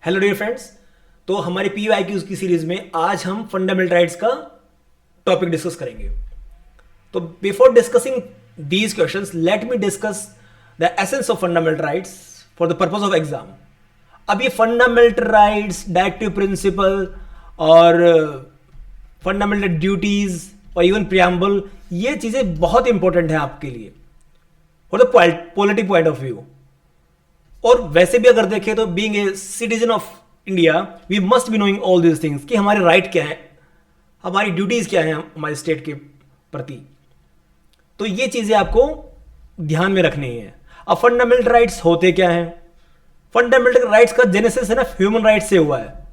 Hello dear friends. तो हमारे PYQs की सीरीज में आज हम फंडामेंटल राइट्स का टॉपिक डिस्कस करेंगे। तो before discussing these questions let me discuss the essence of fundamental rights for the purpose of exam. अब ये फंडामेंटल राइट्स, डायरेक्टिव प्रिंसिपल और फंडामेंटल ड्यूटीज और इवन प्रियम्बल, ये चीजें बहुत इंपॉर्टेंट हैं आपके लिए for the politic point of view. और वैसे भी अगर देखें तो being a citizen of India we must be knowing all these things कि हमारे राइट क्या है, हमारी ड्यूटीज क्या है हमारे स्टेट के प्रति। तो ये चीजें आपको ध्यान में रखनी है। अब फंडामेंटल राइट्स होते क्या हैं? फंडामेंटल राइट्स का जेनेसिस है ना ह्यूमन राइट्स से हुआ है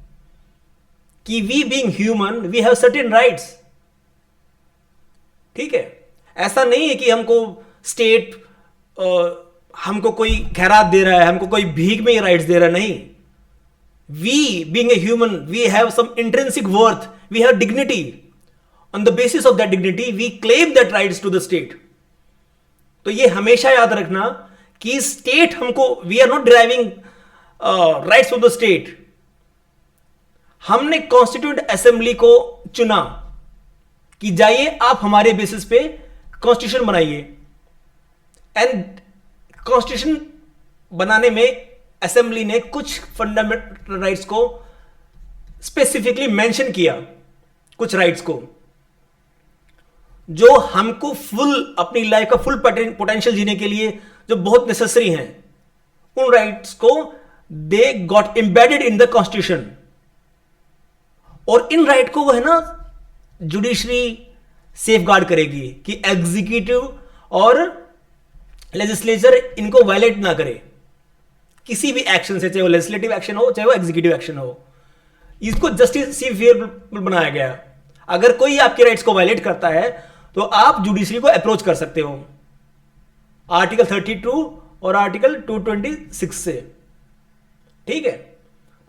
कि we being human we have certain rights. ठीक है, ऐसा नहीं है कि हमको स्टेट हमको कोई खैरात दे रहा है, हमको कोई भीख में ही राइट्स दे रहा है। नहीं, we being a human we have some intrinsic worth, we have dignity. On the basis of that dignity we claim that rights to the state. तो ये हमेशा याद रखना कि स्टेट हमको, we are not deriving rights from the state. हमने constituent assembly को चुना कि जाइए आप हमारे बेसिस पे कॉन्स्टिट्यूशन बनाइए, एंड कॉन्स्टिट्यूशन बनाने में असेंबली ने कुछ फंडामेंटल राइट्स को स्पेसिफिकली मेंशन किया, कुछ राइट्स को जो हमको फुल अपनी लाइफ का फुल पोटेंशियल जीने के लिए जो बहुत नेसेसरी हैं। उन राइट्स को they got embedded in the constitution. और इन राइट को वो है ना जुडिशरी सेफ गार्ड करेगी कि एग्जीक्यूटिव और लेजिस्लेचर इनको वायलेट ना करे किसी भी एक्शन से, चाहे वो लेजिस्लेटिव एक्शन हो चाहे वो एग्जीक्यूटिव एक्शन हो। इसको जस्टिफिएबल बनाया गया। अगर कोई आपके राइट्स को वायलेट करता है तो आप जुडिशरी को अप्रोच कर सकते हो आर्टिकल 32 और आर्टिकल 226 से। ठीक है,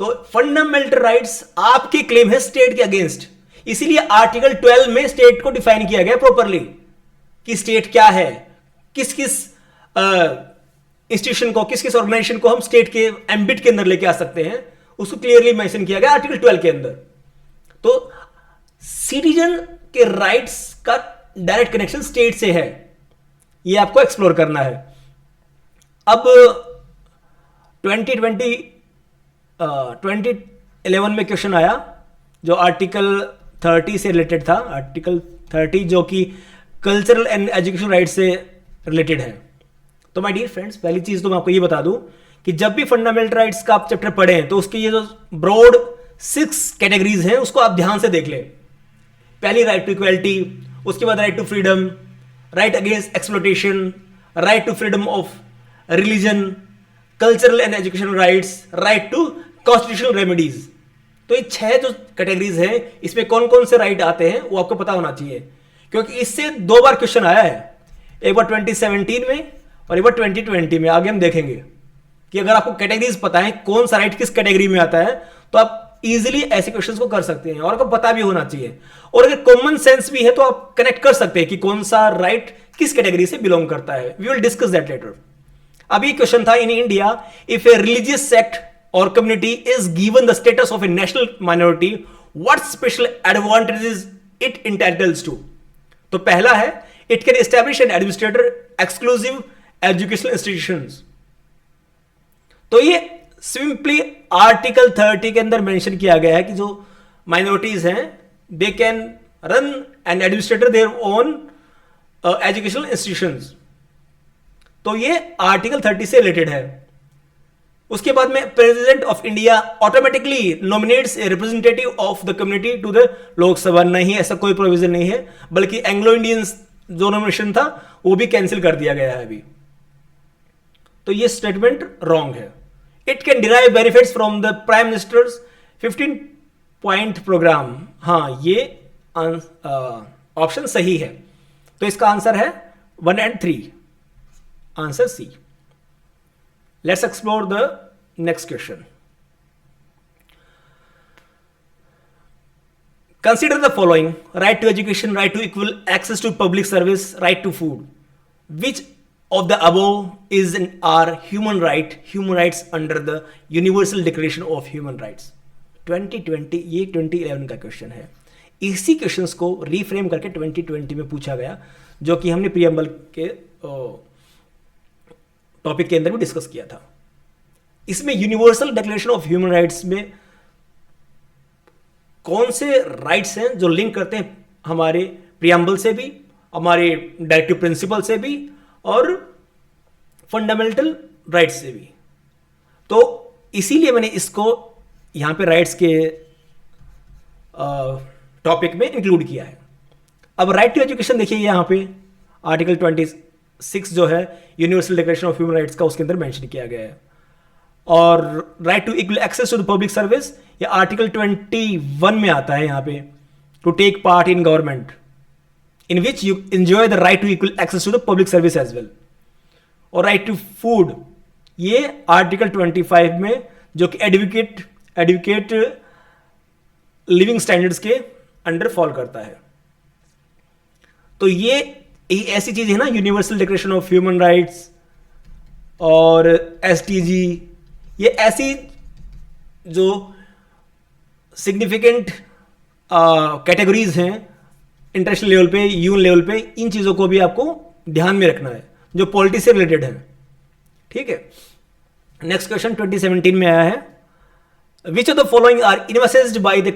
तो फंडामेंटल राइट्स आपके क्लेम है स्टेट के अगेंस्ट। इसीलिए आर्टिकल 12 में स्टेट को डिफाइन किया गया प्रॉपरली कि स्टेट क्या है, किस किस इंस्टीट्यूशन को, किस किस ऑर्गेनाइजेशन को हम स्टेट के एम्बिट के अंदर लेके आ सकते हैं, उसको क्लियरली मेंशन किया गया आर्टिकल 12 के अंदर। तो सिटीजन के राइट्स का डायरेक्ट कनेक्शन स्टेट से है, ये आपको एक्सप्लोर करना है। अब 2011 में क्वेश्चन आया जो आर्टिकल 30 से रिलेटेड था, आर्टिकल 30 जो कि कल्चरल एंड एजुकेशन राइट से रिलेटेड है। तो माय डियर फ्रेंड्स, पहली चीज तो मैं आपको ये बता दूं कि जब भी फंडामेंटल राइट्स का आप चैप्टर पढ़ें तो उसके ये जो ब्रॉड 6 कैटेगरीज हैं उसको आप ध्यान से देख लें। पहली राइट टू इक्वलिटी, उसके बाद right to freedom, right against exploitation, right to freedom of religion, cultural and education rights, right to constitutional remedies. तो ये 6 जो कैटेगरीज हैं इसमें कौन कौन से राइट आते हैं वो आपको पता होना चाहिए, क्योंकि इससे 2 बार क्वेश्चन आया है, एक बार 2017 में और एक बार 2020 में। आगे हम देखेंगे कि अगर आपको कैटेगरीज पता है कौन सा राइट किस कैटेगरी में आता है तो आप इजीली ऐसे क्वेश्चंस को कर सकते हैं, और आपको पता भी होना चाहिए। और अगर कॉमन सेंस भी है तो आप कनेक्ट कर सकते हैं कि कौन सा राइट किस कैटेगरी से बिलोंग करता है। We will discuss that later. अभी क्वेश्चन था, in India if a religious sect or community is given the status of a national minority what special advantages it entitles to. तो पहला है, it can establish an administrator exclusive educational institutions. तो ये simply article 30 के अंदर mention किया गया है कि जो माइनॉरिटीज हैं they can run and administrator their own educational institutions. तो ये आर्टिकल 30 से रिलेटेड है। उसके बाद में president of India automatically nominates a representative of the community to the Lok Sabha. नहीं, ऐसा कोई प्रोविजन नहीं है, बल्कि एंग्लो इंडियंस जो नॉमिनेशन था वो भी कैंसिल कर दिया गया है अभी। तो ये स्टेटमेंट रॉन्ग है। It can derive benefits from the prime minister's 15 point programme. हाँ, ये ऑप्शन सही है। तो इसका आंसर है 1 and 3, answer C. Let's explore the next question. Consider the following: right to education, right to equal access to public service, right to food. Which of the above is are human rights under the Universal Declaration of Human Rights. 2020 ये 2011 का question है. इसी questions को reframe करके 2020 में पूछा गया, जो कि हमने प्रीएम्बल के टॉपिक के अंदर भी डिस्कस किया था. इसमें universal declaration of human rights में कौन से राइट्स हैं जो लिंक करते हैं हमारे प्रीएम्बल से भी, हमारे डायरेक्टिव प्रिंसिपल से भी और फंडामेंटल राइट्स से भी. तो इसीलिए मैंने इसको यहां पे राइट्स के टॉपिक में इंक्लूड किया है. अब राइट टू एजुकेशन देखिए, यहां पे आर्टिकल 26 जो है universal declaration of human rights का, उसके अंदर मेंशन किया गया है. और right to equal access to the public service ये आर्टिकल 21 में आता है यहां पे, to take part in government in which you enjoy the right to equal access to the public service as well. और right to food ये article 25 में, जो कि एडवोकेट लिविंग स्टैंडर्ड्स के अंडर फॉल करता है. तो ये ऐसी चीज है ना, universal declaration of human rights और एसटीजी, ये ऐसी जो सिग्निफिकेंट कैटेगरीज हैं इंटरनेशनल लेवल पे, यूएन लेवल पे, इन चीजों को भी आपको ध्यान में रखना है जो पॉलिटी से रिलेटेड है. ठीक है. नेक्स्ट क्वेश्चन 2017 में आया है, which of the following are invested by the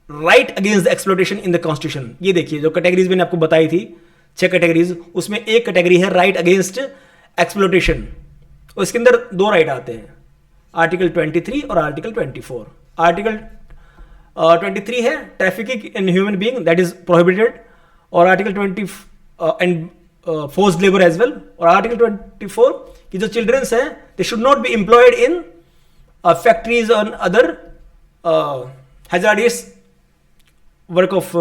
right against the exploitation in the constitution. ये देखिए जो कैटेगरीज मैंने आपको बताई थी, 6 कैटेगरीज, उसमें एक कैटेगरी है राइट अगेंस्ट एक्सप्लॉयटेशन. और इसके अंदर 2 राइट आते हैं, आर्टिकल 23 और आर्टिकल 24. आर्टिकल 23 है trafficking in human being that is prohibited, और article 20 and forced labour as well. और आर्टिकल 24 की जो चिल्ड्रंस हैं they should not be employed in factories or other hazardous work of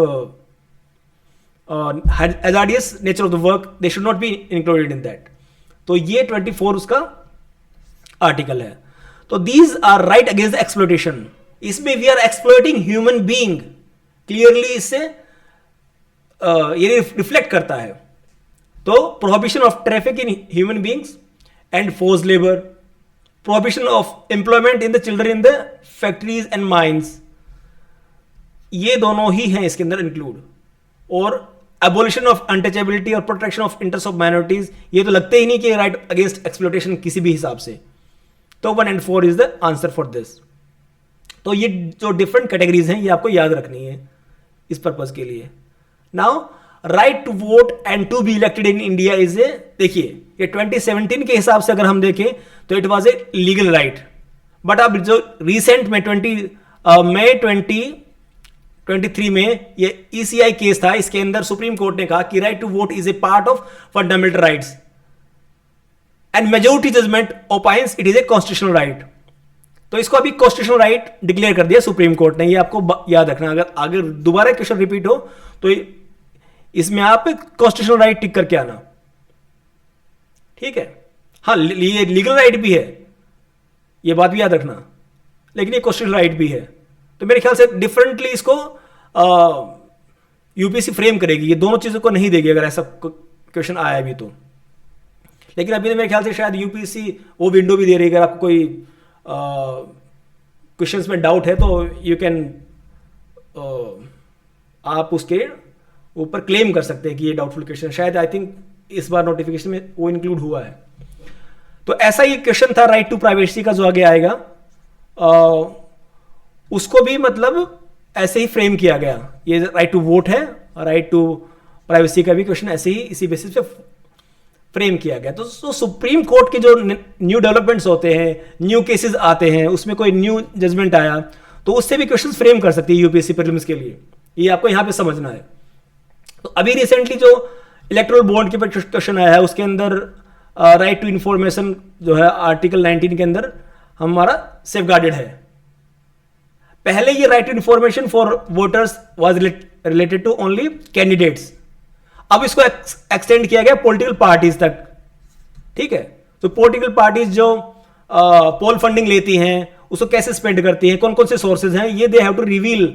hazardous nature of the work, they should not be included in that. तो ये 24 उसका article है. तो these are right against exploitation. इसमें we are exploiting human being, clearly इससे ये reflect करता है. तो prohibition of traffic in human beings and forced labour, prohibition of employment in the children in the factories and mines, ये दोनों ही हैं इसके अंदर इंक्लूड. और एबोलिशन ऑफ अनटचेबिलिटी और protection of interest of minorities, ये तो लगते ही नहीं कि राइट अगेंस्ट एक्सप्लॉयटेशन किसी भी हिसाब से. तो 1 and 4 is the answer for this. तो ये जो डिफरेंट कैटेगरीज हैं ये आपको याद रखनी है इस पर्पज के लिए. Now right to vote and to be elected in India is a, देखिए ये 2017 के हिसाब से अगर हम देखें तो it was a legal right. But अब जो रिसेंट में मई 2023 में ये ECI केस था, इसके अंदर सुप्रीम कोर्ट ने कहा कि right to vote is a part of fundamental rights and majority judgement opines it is a constitutional right. तो इसको अभी कॉन्स्टिट्यूशनल राइट डिक्लेयर कर दिया सुप्रीम कोर्ट ने. ये आपको याद रखना, अगर आगे दोबारा क्वेश्चन रिपीट हो तो इसमें आप कॉन्स्टिट्यूशनल राइट टिक करके आना. ठीक है. हाँ, ये लीगल राइट भी है, ये बात भी याद रखना, लेकिन ये कॉन्स्टिट्यूशनल राइट भी है. तो मेरे ख्याल से डिफरेंटली इसको यूपीएससी फ्रेम करेगी, ये दोनों चीजों को नहीं देगी अगर ऐसा क्वेश्चन आया भी तो. लेकिन अभी तो मेरे ख्याल से शायद यूपीएससी वो विंडो भी दे रही है, अगर आपको कोई क्वेश्चंस में डाउट है तो यू कैन आप उसके ऊपर क्लेम कर सकते हैं कि ये डाउटफुल क्वेश्चन. शायद आई थिंक इस बार नोटिफिकेशन में वो इंक्लूड हुआ है. तो ऐसा ही क्वेश्चन था राइट टू प्राइवेसी का जो आगे आएगा, उसको भी मतलब ऐसे ही फ्रेम किया गया. ये राइट टू वोट है, राइट टू प्राइवेसी का भी क्वेश्चन ऐसे ही इसी बेसिस पे फ्रेम किया गया. तो सुप्रीम कोर्ट के जो न्यू डेवलपमेंट्स होते हैं, न्यू केसेस आते हैं, उसमें कोई न्यू जजमेंट आया तो उससे भी क्वेश्चंस फ्रेम कर सकती है यूपीएससी प्रीलिम्स के लिए. ये आपको यहां पे समझना है. तो अभी रिसेंटली जो इलेक्टोरल बॉन्ड के ऊपर क्वेश्चन आया है उसके अंदर राइट टू इंफॉर्मेशन जो है आर्टिकल 19 के अंदर हमारा सेफगार्डेड है. पहले ये right to information for voters was related to only candidates. अब इसको एक्सटेंड किया गया पॉलिटिकल पार्टीज तक. ठीक है. तो पॉलिटिकल पार्टीज जो पोल फंडिंग लेती हैं उसको कैसे स्पेंड करती हैं, कौन कौन से सोर्सेज हैं, ये they have to reveal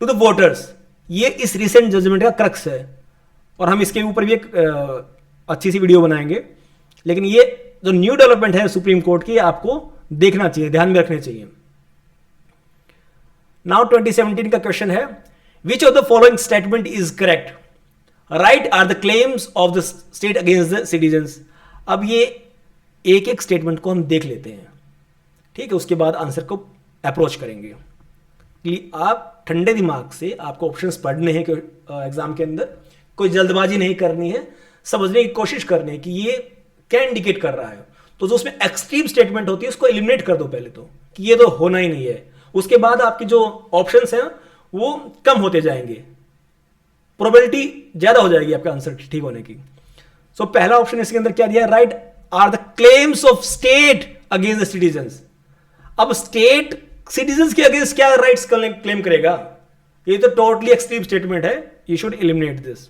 to the voters. ये इस रिसेंट जजमेंट का क्रक्स है और हम इसके ऊपर भी एक अच्छी सी वीडियो बनाएंगे. लेकिन ये जो न्यू डेवलपमेंट है सुप्रीम कोर्ट की, आपको देखना चाहिए, ध्यान में रखने चाहिए। नाउ 2017 का क्वेश्चन है, which of the following statement is correct? Right are the claims of the state against the citizens. अब ये एक एक स्टेटमेंट को हम देख लेते हैं, ठीक है, उसके बाद आंसर को अप्रोच करेंगे। कि आप ठंडे दिमाग से, आपको ऑप्शंस पढ़ने हैं एग्जाम के अंदर, कोई जल्दबाजी नहीं करनी है, समझने की कोशिश करनी है कि ये क्या इंडिकेट कर रहा है। तो जो उसमें एक्सट्रीम स्टेटमेंट होती है उसको एलिमिनेट कर दो पहले, तो कि ये तो होना ही नहीं है। उसके बाद आपकी जो ऑप्शंस हैं वो कम होते जाएंगे, प्रोबेबिलिटी ज्यादा हो जाएगी आपका आंसर ठीक होने की। सो पहला ऑप्शन इसके अंदर क्या दिया है? Right are the claims of state against the citizens. अब स्टेट सिटीजन्स के अगेंस्ट क्या राइट्स क्लेम करेगा? ये तो टोटली एक्सट्रीम स्टेटमेंट है, you should eliminate this.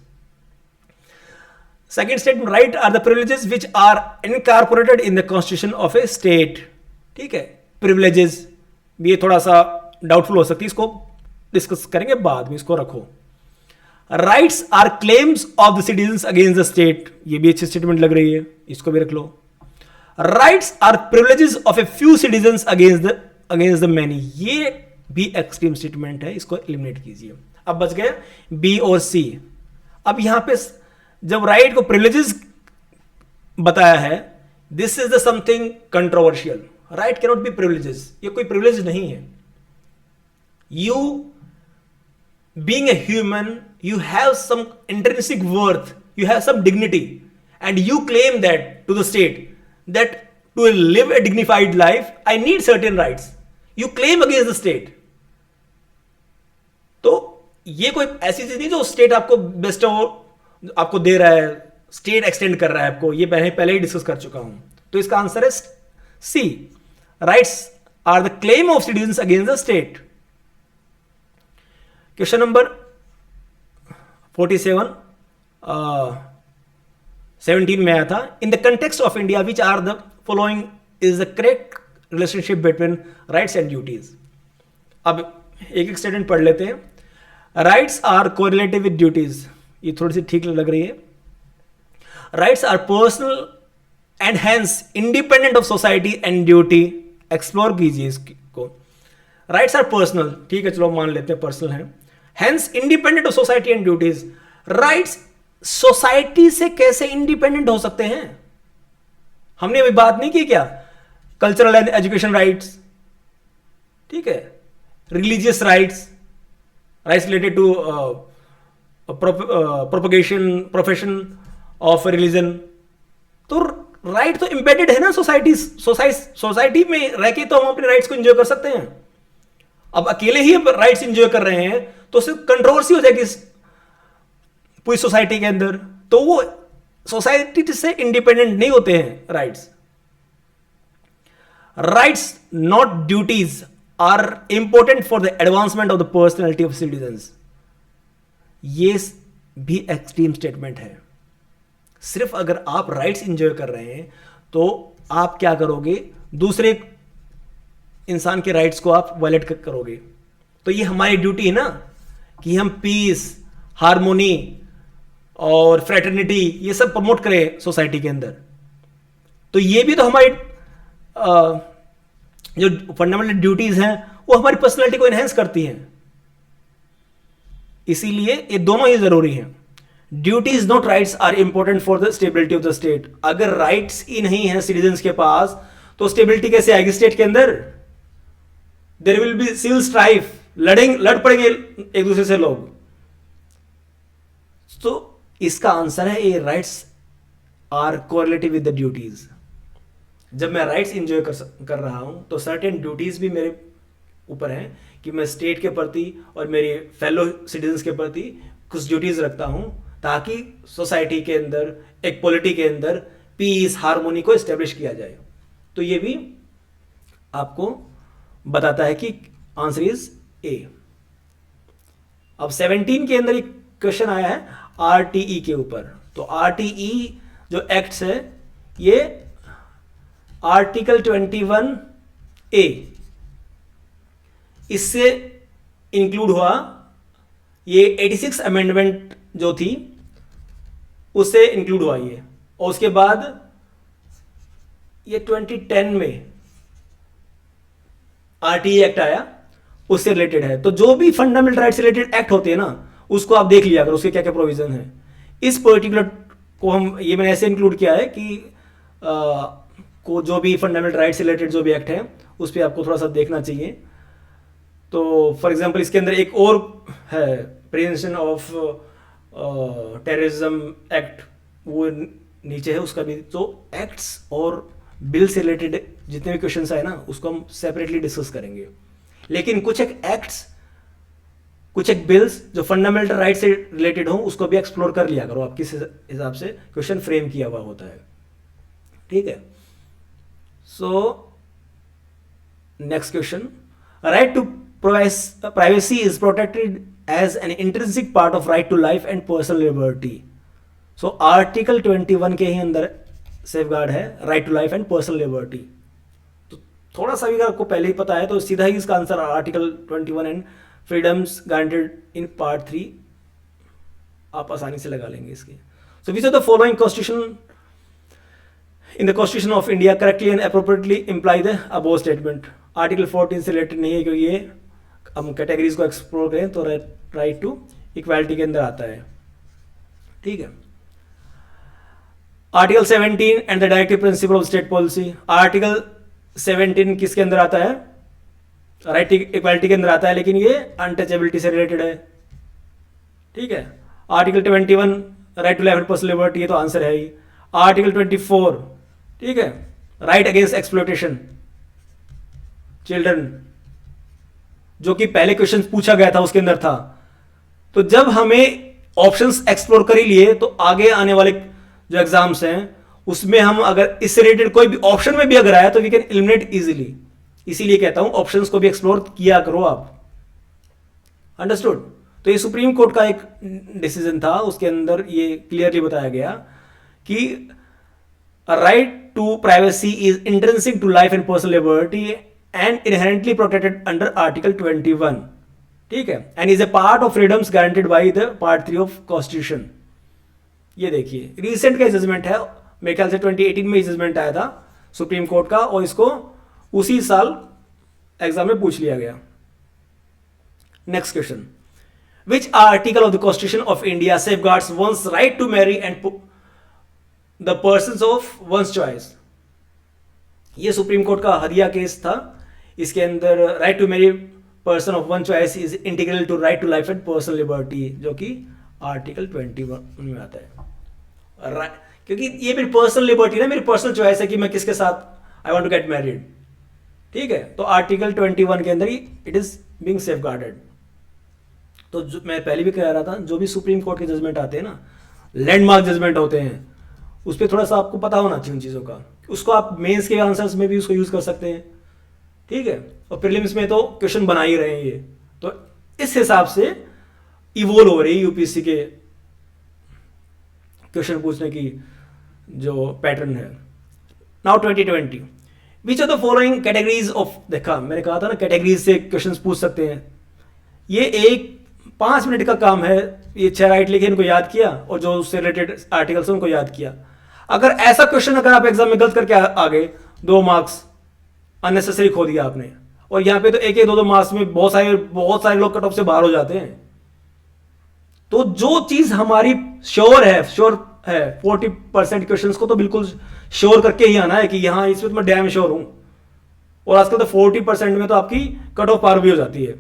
Second statement, right are the privileges which are incorporated in the constitution of a state. ठीक है, प्रिविलेजेस ये थोड़ा सा डाउटफुल हो सकती है, इसको डिस्कस करेंगे बाद में, इसको रखो। Rights are claims of the citizens against the state, ये भी अच्छी स्टेटमेंट लग रही है, इसको भी रख लो। Rights are privileges of a few citizens against the many, ये भी एक्सट्रीम स्टेटमेंट है, इसको एलिमिनेट कीजिए। अब बच गए बी और सी। अब यहां पे जब राइट को प्रिविलेजेस बताया है, this is the something controversial. Right cannot be privileges, ये कोई प्रिविलेज नहीं है। You being a human, you have some intrinsic worth, you have some dignity, and you claim that to the state that to live a dignified life I need certain rights, you claim against the state। तो ये कोई ऐसी चीज नहीं जो state आपको best आपको दे रहा है, स्टेट एक्सटेंड कर रहा है आपको, ये पहले ही डिस्कस कर चुका हूं। तो इसका आंसर है C, rights are the claim of citizens against the state. Question number 47 17 में आया था, in the context of India which are the following is the correct relationship between rights and duties. अब एक एक स्टेटमेंट पढ़ लेते हैं। Rights are correlative with duties, ये थोड़ी सी ठीक लग रही है। Rights are personal and hence independent of society and duty, explore कीजिए इसको। राइट्स आर पर्सनल, ठीक है, चलो मान लेते हैं पर्सनल है। Hence independent of society and duties, rights society से कैसे इंडिपेंडेंट हो सकते हैं? हमने अभी बात नहीं की क्या? कल्चरल एंड एजुकेशन राइट्स, ठीक है, religious rights, rights related to propagation profession of religion. तो राइट तो इंबेडेड है ना सोसाइटी में रह के, तो हम अपने राइट्स को एंजॉय कर सकते हैं। अब अकेले ही राइट्स एंजॉय कर रहे हैं तो सिर्फ कंट्रोवर्सी हो जाएगी पूरी सोसाइटी के अंदर, तो वो सोसाइटी से इंडिपेंडेंट नहीं होते हैं rights. Rights not duties are important for the advancement of the personality of citizens, ये भी एक्सट्रीम स्टेटमेंट है। सिर्फ अगर आप राइट्स एंजॉय कर रहे हैं तो आप क्या करोगे? दूसरे इंसान के राइट्स को आप वायलेट करोगे। तो ये हमारी ड्यूटी है ना कि हम पीस, हार्मोनी और फ्रेटर्निटी ये सब प्रमोट करें सोसाइटी के अंदर। तो ये भी तो हमारी जो फंडामेंटल ड्यूटीज हैं वो हमारी पर्सनैलिटी को एनहेंस करती हैं। इसीलिए ये दोनों ही जरूरी हैं। Duties not rights are important for the stability of the state. अगर राइट्स ही नहीं है सिटीजन्स के पास तो स्टेबिलिटी कैसे आएगी स्टेट के अंदर? There will be civil strife, लड़ पड़ेंगे एक दूसरे से लोग। तो इसका आंसर है A, rights are correlative with the duties. जब मैं राइट्स एंजॉय कर रहा हूं तो सर्टेन ड्यूटीज भी मेरे ऊपर हैं कि मैं स्टेट के प्रति और मेरे फेलो सिटीजन्स के प्रति कुछ ड्यूटीज रखता हूं, ताकि सोसाइटी के अंदर, एक पॉलिटी के अंदर पीस, हार्मोनी को एस्टेब्लिश किया जाए। तो ये भी आपको बताता है कि आंसर इज ए। अब 17 के अंदर एक क्वेश्चन आया है आरटीई के ऊपर। तो आरटीई जो एक्ट्स है ये आर्टिकल 21A इससे इंक्लूड हुआ। ये 86 अमेंडमेंट जो थी उससे इंक्लूड हुआ ये, और उसके बाद ये 2010 में आरटीए एक्ट आया, उससे रिलेटेड है। तो जो भी फंडामेंटल राइट से रिलेटेड एक्ट होते हैं ना, उसको आप देख लिया अगर उसके क्या क्या प्रोविजन है। इस पर्टिकुलर को हम, ये मैंने ऐसे इंक्लूड किया है कि को जो भी फंडामेंटल राइट से रिलेटेड जो भी एक्ट है उस पर आपको थोड़ा सा देखना चाहिए। तो फॉर एग्जांपल इसके अंदर एक और है, प्रिवेंशन ऑफ टेररिज्म एक्ट, वो नीचे है उसका भी। तो एक्ट्स और बिल से रिलेटेड जितने भी क्वेश्चंस आए ना, उसको हम सेपरेटली डिस्कस करेंगे। लेकिन कुछ एक एक्ट्स, कुछ एक बिल्स जो फंडामेंटल राइट से रिलेटेड हो, उसको भी एक्सप्लोर कर लिया करो, आप किस हिसाब से क्वेश्चन फ्रेम किया हुआ होता है। ठीक है। So next question, right to privacy is protected as an intrinsic part of right to life and personal liberty. So article 21 के ही अंदर सेफगार्ड है right to life and personal liberty. तो थोड़ा सा भी अगर आपको पहले ही पता है तो सीधा ही इसका answer article 21 and freedoms guaranteed in part 3 आप आसानी से लगा लेंगे इसके। So which are the following constitution in the constitution of India correctly and appropriately imply the above statement. Article 14 से रिलेटेड नहीं है, क्योंकि ये हम कैटेगरीज को एक्सप्लोर करें तो राइट टू इक्वालिटी के अंदर आता है। ठीक है। Article 17 and the directive principle of state policy. Article 17 किसके अंदर आता है? राइट इक्वालिटी के अंदर आता है, लेकिन ये अनटचेबिलिटी से रिलेटेड है। ठीक है। Article 21 right to life and personal liberty, ये तो आंसर है ही। आर्टिकल 24, ठीक है, राइट अगेंस्ट एक्सप्लॉयटेशन चिल्ड्रन, जो कि पहले क्वेश्चन पूछा गया था उसके अंदर था। तो जब हमें ऑप्शंस एक्सप्लोर कर ही लिए तो आगे आने वाले जो एग्जाम्स हैं उसमें हम अगर इससे रिलेटेड कोई भी ऑप्शन में भी अगर आया तो वी कैन एलिमिनेट इजीली। इसीलिए कहता हूं ऑप्शंस को भी एक्सप्लोर किया करो आप। अंडरस्टूड? तो ये सुप्रीम कोर्ट का एक डिसीजन था, उसके अंदर ये क्लियरली बताया गया कि right to privacy is intrinsic to life and personal liberty and inherently protected under article 21। ठीक है। And is a part of freedoms guaranteed by the part 3 of constitution. ये देखिए रिसेंट का जजमेंट है, मेरे ख्याल से 2018 में जजमेंट आया था सुप्रीम कोर्ट का, और इसको उसी साल एग्जाम में पूछ लिया गया। Next question, which article of the constitution of India safeguards one's right to marry and the persons of one's choice. ये सुप्रीम कोर्ट का हदिया केस था। इसके अंदर right to marry person of one choice is integral to right to life and personal liberty, जो कि article 21 में आता है। क्योंकि ये मेरी पर्सनल लिबर्टी ना, मेरी पर्सनल चॉइस है कि मैं किसके साथ I want to get married. ठीक है। तो आर्टिकल 21 के अंदर ही इट इज बीइंग सेफगार्डेड। तो जो मैं पहले भी कह रहा था, जो भी सुप्रीम कोर्ट के जजमेंट आते हैं ना, लैंडमार्क जजमेंट होते हैं, उस पर थोड़ा सा आपको पता होना चाहिए उन चीज़ों का। उसको आप मेंस के आंसर्स में भी उसको यूज कर सकते हैं। ठीक है। और प्रीलिम्स में तो क्वेश्चन बना ही रहे हैं ये, तो इस हिसाब से इवोल्व हो रही यूपीएससी के क्वेश्चन पूछने की जो पैटर्न है। Now 2020, which are the following categories of, देखा मैंने कहा था ना कैटेगरीज से क्वेश्चन पूछ सकते हैं। ये एक 5 मिनट का काम है, ये 6 राइट लिखे, इनको याद किया और जो उससे रिलेटेड आर्टिकल्स उनको याद किया। अगर ऐसा क्वेश्चन अगर आप एग्जाम में गलत करके आ गए, 2 मार्क्स अननेसेसरी खो दिया आपने। और यहां पे तो 1-1, 2-2 मार्क्स में बहुत सारे लोग कट ऑफ से बाहर हो जाते हैं। तो जो चीज हमारी श्योर है 40% क्वेश्चंस को तो बिल्कुल श्योर करके ही आना है कि यहां इसमें तो मैं डैम श्योर हूं। और आजकल तो 40% में तो आपकी कट ऑफ पार भी हो जाती है।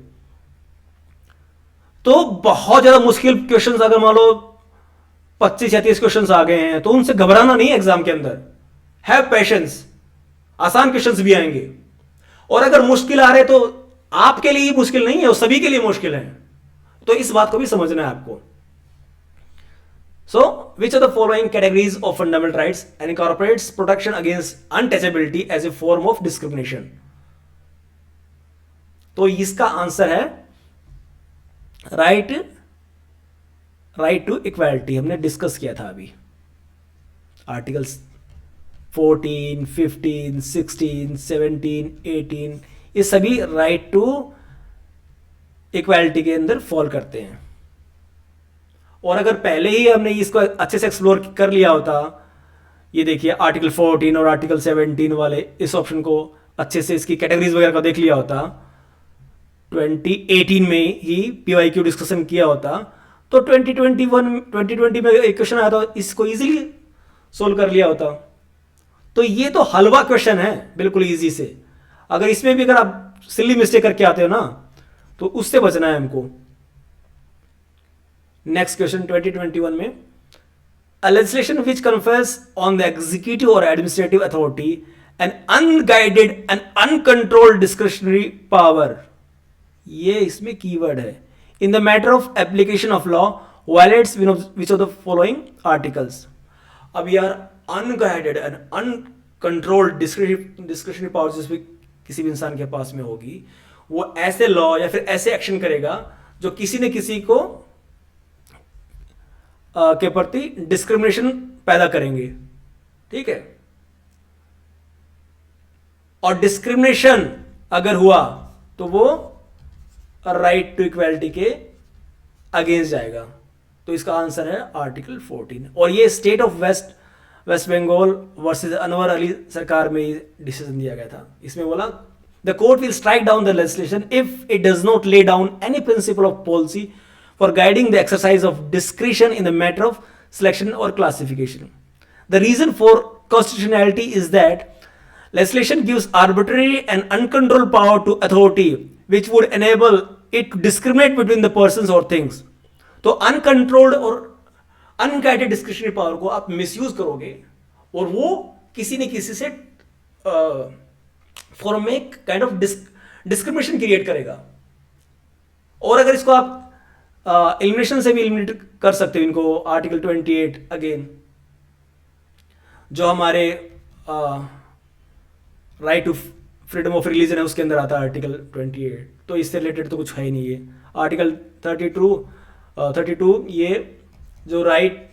तो बहुत ज्यादा मुश्किल क्वेश्चंस अगर मान लो 25-36 क्वेश्चंस आ गए हैं तो उनसे घबराना नहीं है एग्जाम के अंदर। हैव पेशेंस, आसान क्वेश्चंस भी आएंगे। और अगर मुश्किल आ रहे तो आपके लिए ही मुश्किल नहीं है, वो सभी के लिए मुश्किल है। तो इस बात को भी समझना है आपको। So which are the following categories of fundamental rights and incorporates protection against untouchability as a form of discrimination. तो इसका आंसर है राइट टू इक्वालिटी। हमने डिस्कस किया था अभी आर्टिकल्स 14, 15, 16, 17, 18, ये सभी राइट टू इक्वालिटी के अंदर फॉल करते हैं। और अगर पहले ही हमने इसको अच्छे से एक्सप्लोर कर लिया होता ये देखिए आर्टिकल 14 और आर्टिकल 17 वाले इस ऑप्शन को अच्छे से इसकी कैटेगरीज वगैरह का देख लिया होता, 2018 में ही PYQ डिस्कशन किया होता, तो 2020 में एक क्वेश्चन आया था, इसको इजीली सोल्व कर लिया होता। तो ये तो हलवा क्वेश्चन है बिल्कुल इजी से। अगर इसमें भी अगर आप सिली मिस्टेक करके आते हो ना, तो उससे बचना है हमको। नेक्स्ट क्वेश्चन 2021 में, a legislation which confers on the executive or administrative authority an unguided and uncontrolled discretionary power, ये इसमें कीवर्ड है, in the matter of application of law violates which of the following articles। अब यार unguided and uncontrolled discretionary power जिसमें किसी भी इंसान के पास में होगी, वो ऐसे लॉ या फिर ऐसे एक्शन करेगा जो किसी न किसी को के प्रति डिस्क्रिमिनेशन पैदा करेंगे, ठीक है। और डिस्क्रिमिनेशन अगर हुआ तो वो राइट टू इक्वालिटी के अगेंस्ट जाएगा। तो इसका आंसर है आर्टिकल 14। और ये state of West Bengal versus Anwar Ali Sarkar में डिसीजन दिया गया था। इसमें बोला the court will strike down the legislation if it does not lay down any principle of policy for guiding the exercise of discretion in the matter of selection or classification. The reason for constitutionality is that legislation gives arbitrary and uncontrolled power to authority which would enable it to discriminate between the persons or things. तो uncontrolled और unguided discretionary power को आप misuse करोगे और वो किसी न किसी से form में kind of discrimination create करेगा। और अगर इसको आप एलिमिनेशन से भी एलिमिनेट कर सकते हो इनको, आर्टिकल 28 अगेन जो हमारे right to freedom of religion है उसके अंदर आता है आर्टिकल 28। तो इससे रिलेटेड तो कुछ है ही नहीं है। आर्टिकल 32 ये जो राइट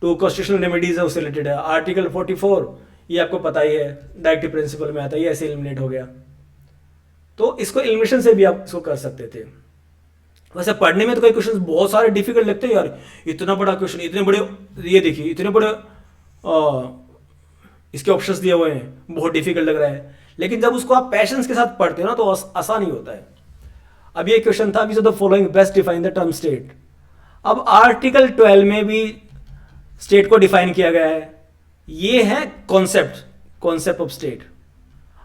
टू कॉन्स्टिट्यूशनल रेमेडीज है उससे रिलेटेड है। आर्टिकल 44 ये आपको पता ही है, डायरेक्टिव प्रिंसिपल में आता है, ये ऐसे एलिमिनेट हो गया। तो इसको एलिमिनेशन से भी आप इसको कर सकते थे। वैसे पढ़ने में तो कई क्वेश्चन बहुत सारे डिफिकल्ट लगते हैं यार, इतना बड़ा क्वेश्चन, इतने बड़े, ये देखिए इतने बड़े इसके ऑप्शंस दिए हुए हैं, बहुत डिफिकल्ट लग रहा है। लेकिन जब उसको आप पैशंस के साथ पढ़ते हो ना तो आसान ही होता है। अब ये क्वेश्चन था विच of the following best define the term state. अब आर्टिकल 12 में भी स्टेट को डिफाइन किया गया है। ये है कॉन्सेप्ट ऑफ स्टेट।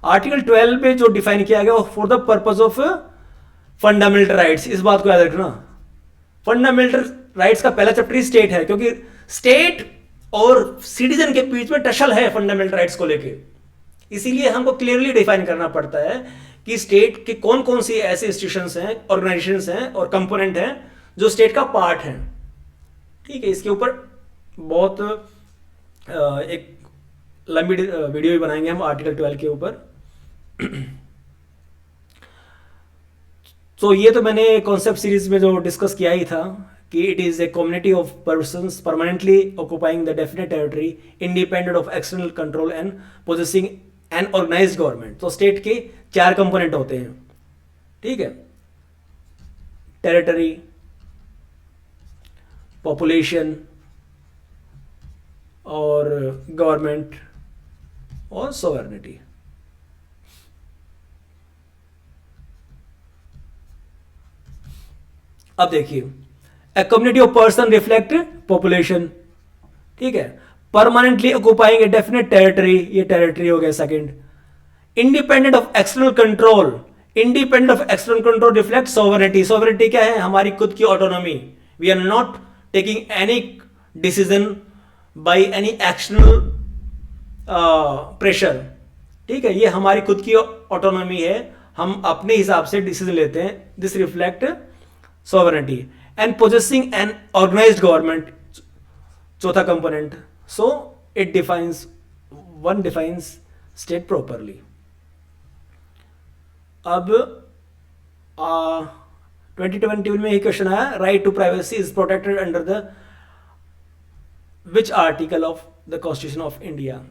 आर्टिकल 12 में जो डिफाइन किया गया for the purpose of fundamental rights. इस बात को याद रखना, फंडामेंटल राइट्स का पहला चैप्टर ही स्टेट है, क्योंकि स्टेट और सिटीजन के बीच में टसल है फंडामेंटल राइट्स को लेके। इसीलिए हमको क्लियरली डिफाइन करना पड़ता है कि स्टेट के कौन कौन सी ऐसे इंस्टीट्यूशंस हैं, ऑर्गेनाइजेशंस हैं और कंपोनेंट हैं जो स्टेट का पार्ट हैं, ठीक है। इसके ऊपर बहुत एक लंबी वीडियो भी बनाएंगे हम आर्टिकल 12 के ऊपर। तो ये तो मैंने कॉन्सेप्ट सीरीज में जो डिस्कस किया ही था कि it is a community of persons permanently occupying the definite territory independent of external control and possessing an organised government. तो स्टेट के 4 कंपोनेंट होते हैं, ठीक है। टेरिटरी, पॉपुलेशन और गवर्नमेंट और सॉवरेनिटी। अब देखिए, a community of person reflect population, ठीक है। Permanently occupying a definite territory, ये टेरिटरी हो गया second. Independent of external control, independent of external control reflect sovereignty. Sovereignty क्या है? हमारी खुद की autonomy. We are not taking any decision by any external pressure, ठीक है। ये हमारी खुद की ऑटोनॉमी है, हम अपने हिसाब से डिसीजन लेते हैं। This reflect sovereignty and possessing an organized government, चौथा component. So it defines state properly. अब 2021 में ही क्वेश्चन आया, right to privacy is protected under the which article of the constitution of India.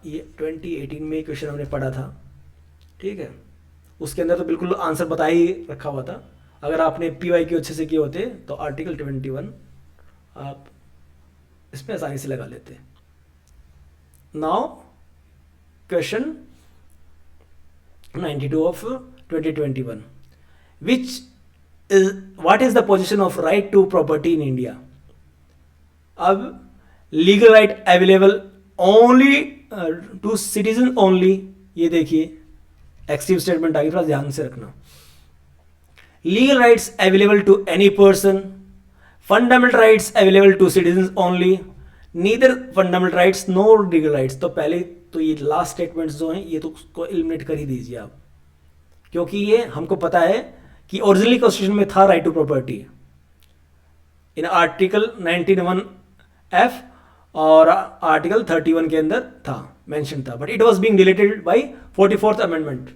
ये 2018 में ही क्वेश्चन हमने पढ़ा था, ठीक है। उसके अंदर तो बिल्कुल आंसर बता ही रखा हुआ था। अगर आपने PYQ अच्छे से किए होते तो आर्टिकल 21 आप इसमें आसानी से लगा लेते। Now question 92 of 2021, what is the position of right to property in India? अब legal right available only to citizen only, ये देखिए एक्सट्रीम स्टेटमेंट आगे, थोड़ा ध्यान से रखना. Legal rights available to any person, fundamental rights available to citizen only, neither fundamental rights no legal rights. तो पहले तो ये लास्ट स्टेटमेंट्स जो हैं ये तो उसको एलिमिनेट कर ही दीजिए आप, क्योंकि ये हमको पता है कि ओरिजिनली कॉन्स्टिट्यूशन में था right to property in article 91F और आर्टिकल 31 के अंदर था, मेंशन था, but it was being deleted by 44th amendment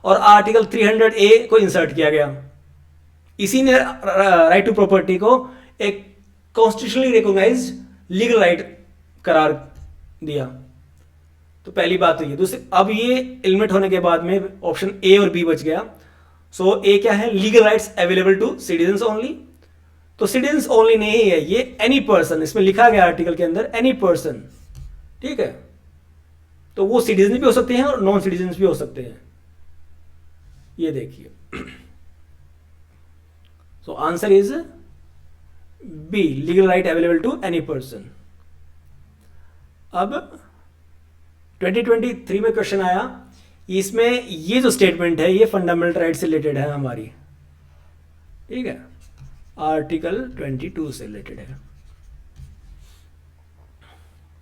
और आर्टिकल 300A को इंसर्ट किया गया. इसी ने राइट टू प्रॉपर्टी को एक कॉन्स्टिट्यूशनली रिकॉग्नाइज्ड लीगल राइट करार दिया. तो पहली बात तो ये. दूसरी, अब ये एलिमिनेट होने के बाद में ऑप्शन ए और बी बच गया. सो ए क्या है? Legal rights available to citizens only. तो सिटीजन्स ओनली नहीं है ये, एनी पर्सन, इसमें लिखा गया आर्टिकल के अंदर एनी पर्सन, ठीक है. तो वो सिटीजन भी हो सकते हैं और नॉन सिटीजन भी हो सकते हैं, ये देखिए. So answer is B, legal right available to any person. अब 2023 में क्वेश्चन आया, इसमें ये जो स्टेटमेंट है ये फंडामेंटल राइट से रिलेटेड है हमारी, ठीक है, आर्टिकल 22 से रिलेटेड है.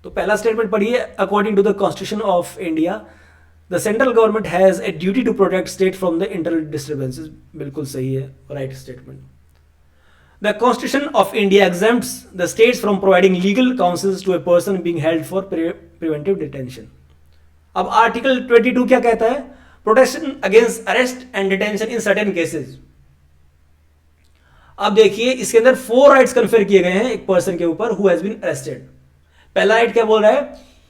तो पहला स्टेटमेंट पढ़िए. According to the constitution of India the central government has a duty to protect state from the internal disturbances. बिल्कुल सही है, right statement. The Constitution of India exempts the states from providing legal counsels to a person being held for preventive detention. अब article 22 क्या कहता है? Protection against arrest and detention in certain cases. अब देखिए इसके अंदर 4 राइट्स कन्फर किए गए हैं एक पर्सन के ऊपर हु हैज बीन अरेस्टेड. पहला राइट क्या बोल रहा है?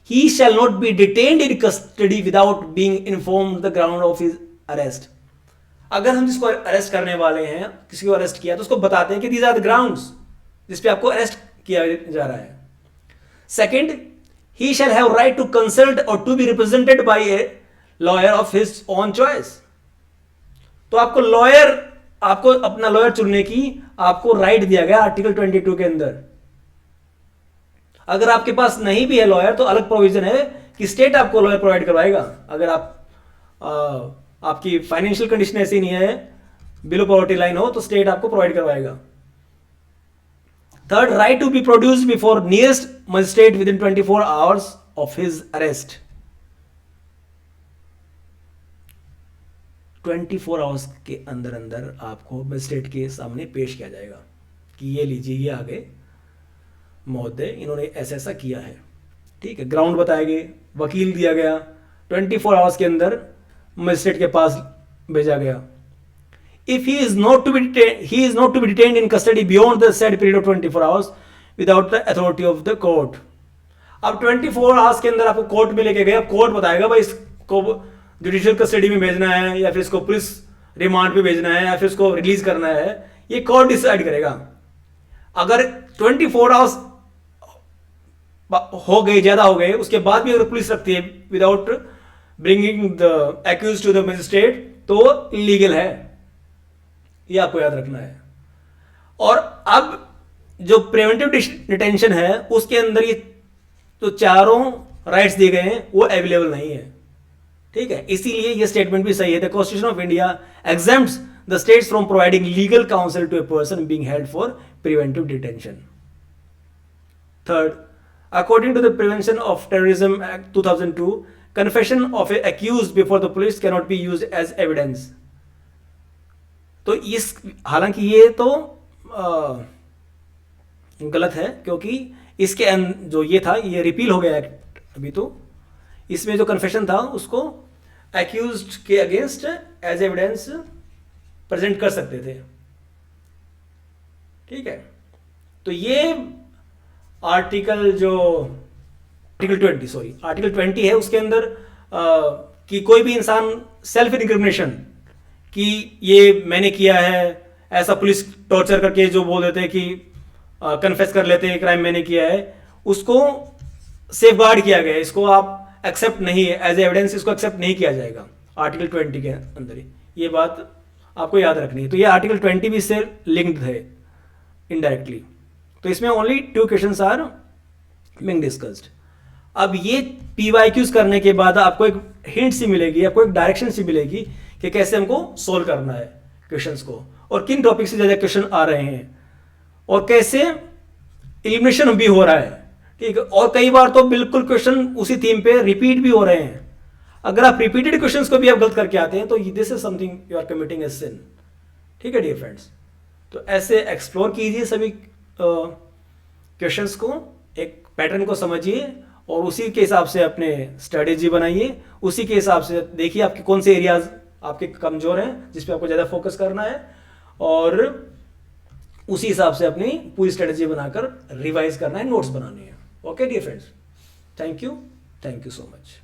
He shall not be detained in custody without being informed the ground of his arrest. अगर हम जिसको अरेस्ट करने वाले हैं, किसी को अरेस्ट किया, तो उसको बताते हैं कि दीज आर द ग्राउंड्स जिस पे आपको अरेस्ट किया जा रहा है. Second, he shall have right to consult or to be represented by a lawyer of his own choice. तो आपको अपना लॉयर चुनने की आपको राइट दिया गया आर्टिकल 22 के अंदर. अगर आपके पास नहीं भी है लॉयर तो अलग प्रोविजन है कि स्टेट आपको लॉयर प्रोवाइड करवाएगा. अगर आपकी फाइनेंशियल कंडीशन ऐसी नहीं है, बिलो पॉवर्टी लाइन हो, तो स्टेट आपको प्रोवाइड करवाएगा. Third, right to be produce before nearest magistrate within 24 hours of his arrest. 24 hours के अंदर अंदर आपको मजिस्ट्रेट के सामने पेश किया जाएगा कि ये लीजिए, ये आगे महोदय इन्होंने ऐसा ऐसा किया है, ठीक है. ग्राउंड बताए गए, वकील दिया गया, 24 आवर्स के अंदर मजिस्ट्रेट के पास भेजा गया. If he is not to be detained in custody beyond the said period of 24 hours without the authority of the court. अब 24 आवर्स के अंदर आपको कोर्ट में लेके गए, अब कोर्ट बताएगा भाई इसको जुडिशियल कस्टडी में भेजना है या फिर इसको पुलिस रिमांड पे भेजना है या फिर इसको रिलीज करना है, ये कोर्ट डिसाइड करेगा. अगर 24 आवर्स हो गए, ज्यादा हो गए, उसके बाद भी अगर पुलिस रखती है without bringing the accuse to the magistrate, तो इलीगल है, ये आपको याद रखना है. और अब जो प्रिवेंटिव डिटेंशन है उसके अंदर ये तो चारों राइट्स दिए गए हैं वो अवेलेबल नहीं है, ठीक है. इसीलिए ये स्टेटमेंट भी सही है. The constitution of India exempts the states from providing legal counsel to a person being held for preventive detention. Third, according to the prevention of terrorism act 2002, confession of a accused before the police cannot be used as evidence. तो हालांकि ये तो गलत है, क्योंकि इसके जो ये था ये रिपील हो गया एक्ट अभी. तो इसमें जो कन्फेशन था उसको एक्यूज्ड के अगेंस्ट एज एविडेंस प्रेजेंट कर सकते थे, ठीक है. तो ये आर्टिकल 20 है, उसके अंदर कि कोई भी इंसान सेल्फ इनक्रिमिनेशन कि ये मैंने किया है, ऐसा पुलिस टॉर्चर करके जो बोल देते हैं कि कन्फेस कर लेते हैं क्राइम मैंने किया है, उसको सेफगार्ड किया गया है, इसको आप एक्सेप्ट नहीं है एज एविडेंस, इसको एक्सेप्ट नहीं किया जाएगा आर्टिकल 20 के अंदर ही। ये बात आपको याद रखनी है। तो ये आर्टिकल 20 भी इससे लिंक्ड है इनडायरेक्टली। तो इसमें only 2 questions are being discussed. अब ये PYQs करने के बाद आपको एक हिंट सी मिलेगी, आपको एक डायरेक्शन सी मिलेगी कि कैसे हमको सोल्व करना है क्वेश्चंस को, और किन टॉपिक से ज़्यादा क्वेश्चन आ रहे हैं, और कैसे एलिमिनेशन भी हो रहा है, ठीक है। और कई बार तो बिल्कुल क्वेश्चन उसी थीम पे रिपीट भी हो रहे हैं। अगर आप रिपीटेड क्वेश्चंस को भी आप गलत करके आते हैं तो this is something you are committing a sin, ठीक है डियर फ्रेंड्स। तो ऐसे एक्सप्लोर कीजिए सभी क्वेश्चंस को, एक पैटर्न को समझिए और उसी के हिसाब से अपने स्ट्रेटेजी बनाइए, उसी के हिसाब से देखिए आपके कौन से एरियाज आपके कमजोर हैं जिस पे आपको ज़्यादा फोकस करना है, और उसी हिसाब से अपनी पूरी स्ट्रेटेजी बनाकर रिवाइज करना है, नोट्स बनाने हैं। Okay dear friends, thank you so much.